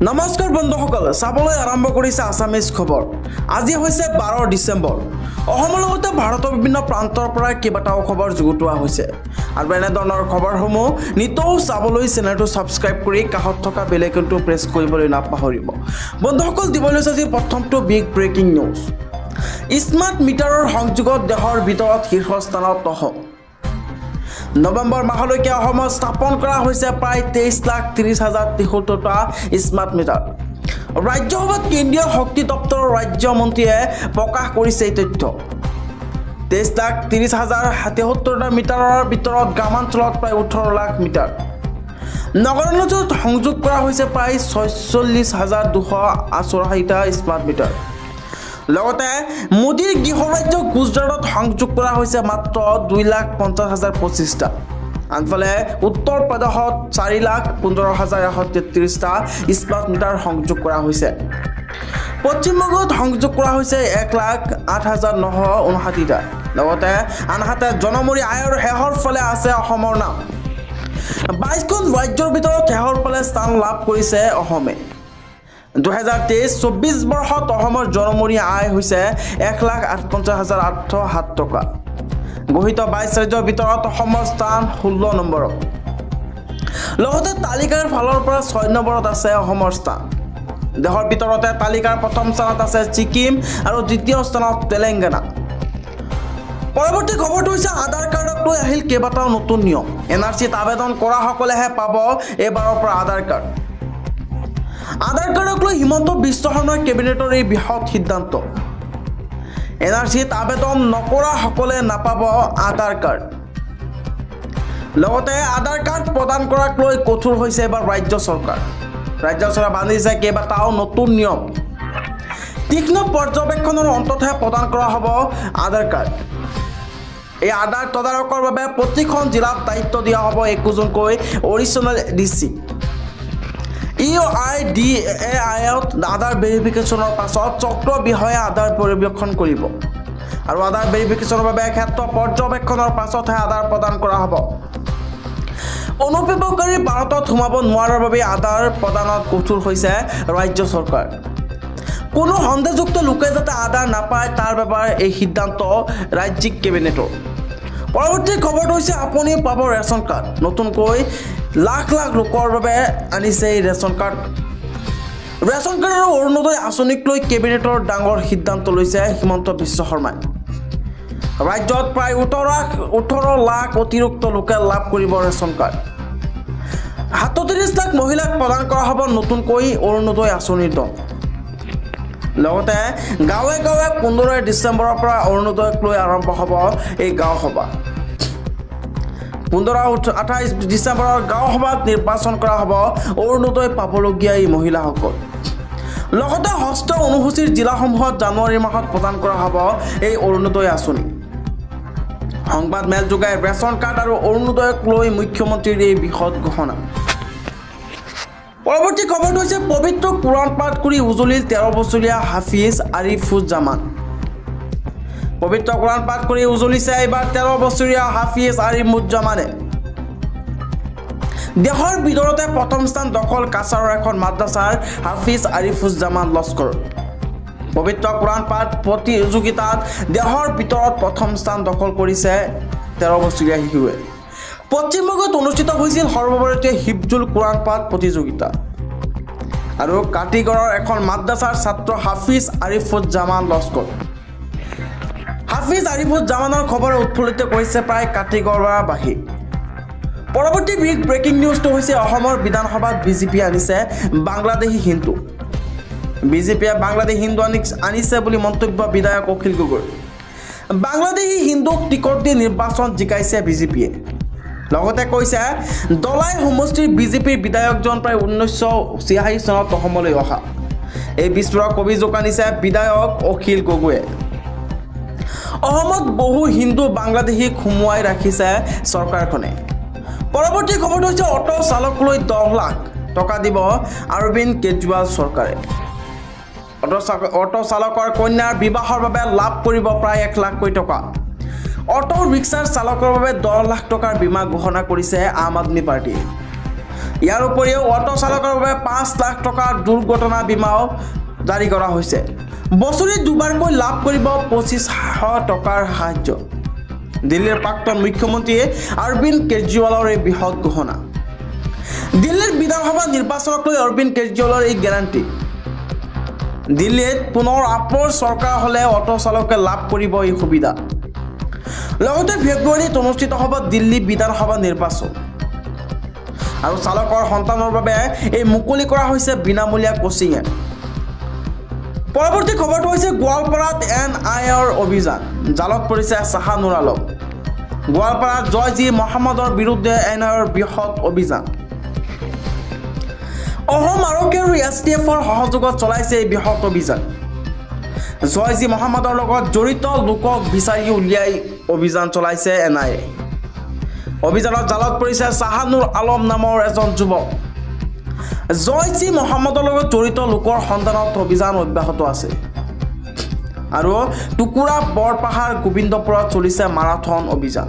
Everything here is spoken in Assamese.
নমস্কাৰ বন্ধুসকল, চাবলৈ আৰম্ভ কৰিছে আছামিজ খবৰ। আজি হৈছে 12 ডিচেম্বৰ। অসমৰ লগতে ভাৰতৰ বিভিন্ন প্ৰান্তৰ পৰা কেইবাটাও খবৰ যুগুতোৱা হৈছে। আৰু এনেধৰণৰ খবৰসমূহ নিতৌ চাবলৈ চেনেলটো ছাবস্ক্ৰাইব কৰি কাষত থকা বেল আইকনটো প্ৰেছ কৰিবলৈ নাপাহৰিব। বন্ধুসকল, দিবলৈ লৈছে আজি প্ৰথমটো বিগ ব্ৰেকিং নিউজ। স্মাৰ্ট মিটাৰৰ সংযোগত দেশৰ ভিতৰত শীৰ্ষস্থানত অসম। নৱেম্বৰ মাহলৈকে অসমত স্থাপন কৰা হৈছে প্ৰায় 23,30,073টা স্মাৰ্ট মিটাৰ। ৰাজ্যসভাত কেন্দ্ৰীয় শক্তি দপ্তৰৰ ৰাজ্যমন্ত্ৰীয়ে প্ৰকাশ কৰিছে এই তথ্য। 23,30,073টা মিটাৰৰ ভিতৰত গ্ৰামাঞ্চলত প্ৰায় 18 লাখ মিটাৰ। নগৰাঞ্চলত সংযোগ কৰা হৈছে প্ৰায় 46,284টা স্মাৰ্ট মিটাৰ। লগতে মোদীৰ গৃহ ৰাজ্য গুজৰাটত সংযোগ কৰা হৈছে মাত্ৰ 2,50,025টা। আনফালে উত্তৰ প্ৰদেশত 4,15,133টা স্মাৰ্ট মিটাৰ সংযোগ কৰা হৈছে। পশ্চিমবংগত সংযোগ কৰা হৈছে 1,08,959টা। লগতে আনহাতে জনমূৰি আয়ৰ শেষৰ ফালে আছে অসমৰ নাম। 22খন ৰাজ্যৰ ভিতৰত শেষৰ ফালে স্থান লাভ কৰিছে অসমে। 2023-24 বৰ্ষত অসমৰ জনমূৰি আয় হৈছে 1,58,807 টকা। গঠিত 22 ৰাজ্যৰ ভিতৰত অসমৰ স্থান 16 নম্বৰত। লগতে তালিকাৰ ফালৰ পৰা 6 নম্বৰত আছে অসমৰ স্থান। দেশৰ ভিতৰতে তালিকাৰ প্ৰথম স্থানত আছে ছিকিম আৰু দ্বিতীয় স্থানত তেলেংগানা। পৰৱৰ্তী খবৰটো হৈছে আধাৰ কাৰ্ডক লৈ আহিল কেইবাটাও নতুন নিয়ম। NRCত আবেদন কৰাসকলেহে পাব এইবাৰৰ পৰা আধাৰ কাৰ্ড। আধাৰ কাৰ্ডক লৈ হিমন্ত বিশ্ব শৰ্মাৰ কেবিনেটৰ এই বৃহৎ সিদ্ধান্ত। NRCত আবেদন নকৰাসকলে নাপাব আধাৰ কাৰ্ড। লগতে আধাৰ কাৰ্ড প্ৰদান কৰাক লৈ কঠোৰ হৈছে এবাৰ ৰাজ্য চৰকাৰ। ৰাজ্য চৰকাৰে বান্ধিছে কেইবাটাও নতুন নিয়ম। তীক্ষ্ণ পৰ্যবেক্ষণৰ অন্ততহে প্ৰদান কৰা হ'ব আধাৰ কাৰ্ড। এই আধাৰ তদাৰকৰ বাবে প্ৰতিখন জিলাত দায়িত্ব দিয়া হ'ব 21জনকৈ অডিশ্যনেল DC। EIDAIত আধাৰ ভেৰিফিকেশ্যনৰ পাছত চক্ৰ বিষয়ে আধাৰ পৰ্যবেক্ষণ কৰিব আৰু আধাৰ ভেৰিফিকেশ্যনৰ বাবে ক্ষেত্ৰ পৰ্যবেক্ষণৰ পাছতহে আধাৰ প্ৰদান কৰা হ'ব। অনুপ্ৰৱেশকাৰী ভাৰতত সোমাব নোৱাৰাৰ বাবে আধাৰ প্ৰদানত কঠোৰ হৈছে ৰাজ্য চৰকাৰ। কোনো সন্দেহযুক্ত লোকে যাতে আধাৰ নাপায় তাৰ বাবে এই সিদ্ধান্ত ৰাজ্যিক কেবিনেটৰ। পৰৱৰ্তী খবৰটো হৈছে আপুনি পাব ৰেচন কাৰ্ড। নতুনকৈ লাখ লাখ লোকৰ বাবে আনিছে এই ৰেচন কাৰ্ড। ৰেচন কাৰ্ড আৰু অৰুণোদয় আঁচনিক লৈ কেবিনেটৰ ডাঙৰ সিদ্ধান্ত লৈছে হিমন্ত বিশ্ব শৰ্মাই। ৰাজ্যত প্ৰায় 18 লাখ অতিৰিক্ত লোকে লাভ কৰিব ৰেচন কাৰ্ড। 37 লাখ মহিলাক প্ৰদান কৰা হ'ব নতুনকৈ অৰুণোদয় আঁচনিৰ ধন। লগতে গাঁৱে গাঁৱে 15 ডিচেম্বৰৰ পৰা অৰুণোদয়ক লৈ আৰম্ভ হ'ব এই গাঁও সভা। 15-28 ডিচেম্বৰৰ গাঁও সভাত নিৰ্বাচন কৰা হ'ব অৰুণোদয় পাবলগীয়া এই মহিলাসকল। লগতে ষষ্ঠ অনুসূচীৰ জিলাসমূহত জানুৱাৰী মাহত প্ৰদান কৰা হ'ব এই অৰুণোদয় আঁচনি। সংবাদ মেল যোগাই ৰেচন কাৰ্ড আৰু অৰুণোদয়ক লৈ মুখ্যমন্ত্ৰীৰ এই বৃহৎ ঘোষণা। পৰৱৰ্তী খবৰটো হৈছে পবিত্ৰ কোৰাণ পাঠ কৰি উজলিল 13 বছৰীয়া হাফিজ আৰিফুজ্জামান। পবিত্ৰ কোৰাণ পাঠ কৰি উজলিছে এইবাৰ 13 বছৰীয়া হাফিজ আৰিফুজ্জামানে। দেশৰ ভিতৰতে প্ৰথম স্থান দখল কাছাৰৰ এখন মাদ্ৰাছাৰ হাফিজ আৰিফুজ্জামান লস্কৰ। পবিত্ৰ কোৰাণ পাঠ প্ৰতিযোগিতাত দেশৰ ভিতৰত প্ৰথম স্থান দখল কৰিছে 13 বছৰীয়া শিশুৱে। পশ্চিমবংগত অনুষ্ঠিত হৈছিল সৰ্বভাৰতীয় হিফজুল কোৰাণ পাঠ প্ৰতিযোগিতা আৰু কাটিগড়ৰ এখন মাদ্ৰাছাৰ ছাত্ৰ হাফিজ আৰিফুজ্জামান লস্কৰ। হাফিজ আৰিফুজ্জামানৰ খবৰে উৎফুল্লিত কৰিছে প্ৰায় কাটিগড়বাসী। পৰৱৰ্তী বিগ ব্ৰেকিং নিউজটো হৈছে অসমৰ বিধানসভাত বিজেপি আনিছে বাংলাদেশী হিন্দু। বিজেপিয়ে বাংলাদেশী হিন্দু আনিছে বুলি মন্তব্য বিধায়ক অখিল গগৈ। বাংলাদেশী হিন্দুক টিকট দি নিৰ্বাচন জিকাইছে বিজেপিয়ে। লগতে কৈছে দলাই সমষ্টিৰ বিজেপিৰ বিধায়কজন প্ৰায় 1986 চনত অসমলৈ অহা। এই বিস্ফোৰক অভিযোগ আনিছে বিধায়ক অখিল গগৈয়ে। অসমত বহু হিন্দু বাংলাদেশীক সুমুৱাই ৰাখিছে চৰকাৰখনে। পৰৱৰ্তী খবৰটো হৈছে অটো চালকলৈ 10 লাখ টকা দিব অৰবিন্দ কেজৰিৱাল চৰকাৰে। অটো চালকৰ কন্যাৰ বিবাহৰ বাবে লাভ কৰিব প্ৰায় 1 লাখকৈ টকা। অটো ৰিক্সাৰ চালকৰ বাবে 10 লাখ টকাৰ বীমা ঘোষণা কৰিছে আম আদমি পাৰ্টিয়ে। ইয়াৰ উপৰিও অটো চালকৰ বাবে 5 লাখ টকাৰ দুৰ্ঘটনা বীমাও জাৰি কৰা হৈছে। বছৰি দুবাৰকৈ লাভ কৰিব 2500 টকাৰ সাহায্য। দিল্লীৰ প্ৰাক্তন মুখ্যমন্ত্ৰী অৰবিন্দ কেজৰিৱালৰ এই বৃহৎ ঘোষণা। দিল্লীৰ বিধানসভা নিৰ্বাচনক লৈ অৰবিন্দ কেজৰিৱালৰ এই গেৰাণ্টি। দিল্লীত পুনৰ আপৰ চৰকাৰ হ'লে অটো চালকে লাভ কৰিব এই সুবিধা। লগতে ফেব্ৰুৱাৰীত অনুষ্ঠিত হ'ব দিল্লী বিধানসভা নিৰ্বাচন আৰু চালকৰ সন্তানৰ বাবে এই মুকলি কৰা হৈছে বিনামূলীয়া কোচিঙে। পৰৱৰ্তী খবৰটো হৈছে গোৱালপাৰাত NIAৰ অভিযান, জালত পৰিছে শ্বাহানুৰ আলম। গোৱালপাৰাত জয়জী মহম্মদৰ বিৰুদ্ধে NIAৰ বৃহৎ অভিযান। অসম আৰক্ষী আৰু STFৰ সহযোগত চলাইছে এই বৃহৎ অভিযান। জয়জী মহম্মদৰ লগত জড়িত লোকক বিচাৰি উলিয়াই অভিযান চলাইছে NIA। অভিযানত জালত পৰিছে শ্বাহানুৰ আলম নামৰ এজন যুৱক। জয়জী মহম্মদৰ লগত জড়িত লোকৰ সন্ধানত অভিযান অব্যাহত আছে আৰু টুকুৰা বৰপাহাৰ গোবিন্দপুৰত চলিছে মাৰাথন অভিযান।